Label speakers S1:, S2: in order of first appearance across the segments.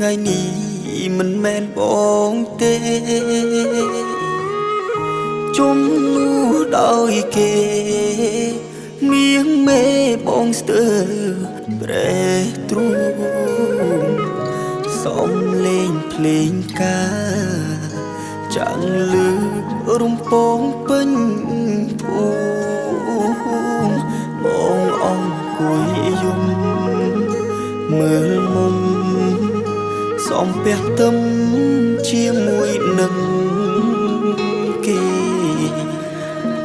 S1: ថ្ងៃនេះមិនមែនបងទេជុំនោះដោយគេមៀងមេបងស្ទើប្រែទ្រូងសំលេងភ្លេងការចាំងលឺរំពងពេញភូមិបងអង្គុយយំមើលមុំសំពះទឹមជាមួយនឹងគេ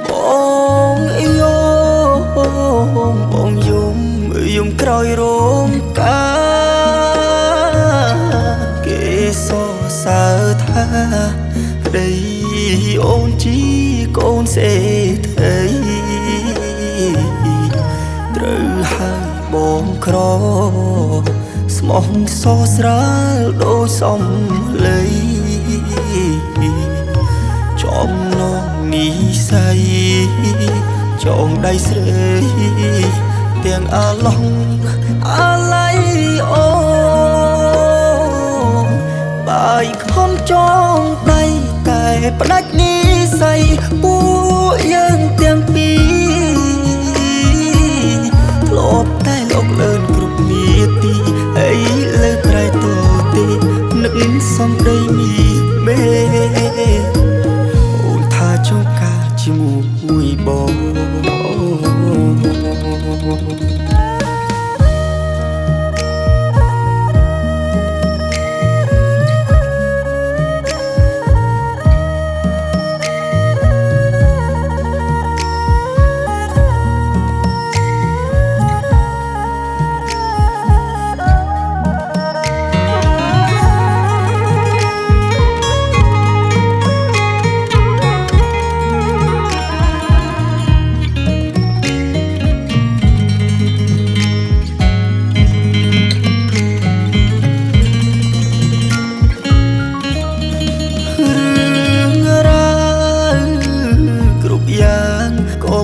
S1: បងយោបងយំក្រោយរោងការគេសរសើរថាប្តីអូនជីកូនសេដ្ឋីត្រូវហើយបងក្រស្មោះសរស្រាលដូចសំឡីចំណងនិស័យចងដៃស្រីទាំងអាឡងអាឡៃអូបាយខំចងដៃតែផ្ដាច់និស័យពួកយើងទាំងពីរធ្លាប់តែលោកលឿនគ្រប់នាទីហើយលើត្រៃតទេនឹកសំដីនេះមេអូនថាចង់ការជាមួយបង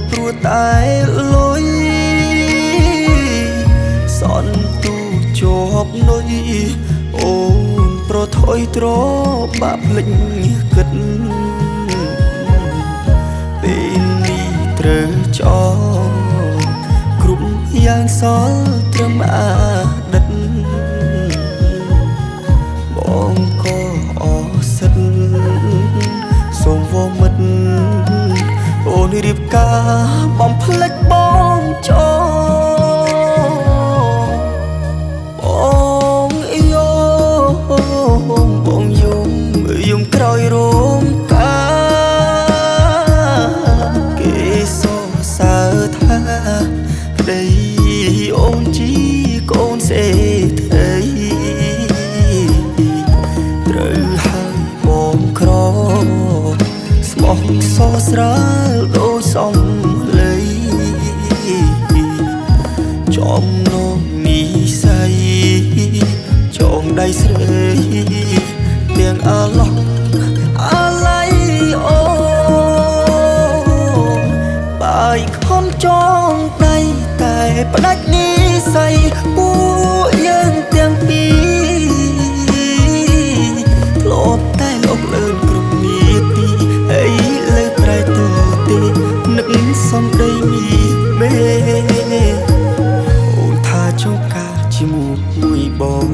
S1: ព្រោះតែលុយសន់ទូជាប់នុយអូនប្រថុយត្របាក់ភ្លេចគិតពេលនេះត្រូវចោលគ្រប់យ៉ាងសល់ត្រឹមអាដិតបងក៏អសិតសូមវមិត្តអូនរៀបការបំភ្លេចបងចោបងយោបងយំក្រោយរោងការគេសរសើរថាប្តីអូនជីកូនសេដ្ឋីត្រូវហើយបងក្រស្មោះសរស្រាលដូចសំឡីចំណងនិស័យចងដៃស្រីទាំងអាឡងអាឡៃអូបាយខំចងដៃតែផ្ដាច់និស័យពួកយើងទាំងពីរធ្លាប់តែលោកលឿនគ្រប់នាទីហើយលើត្រៃតទេនឹកសំដីនេះមេអូនថាចង់ការជាមួយបង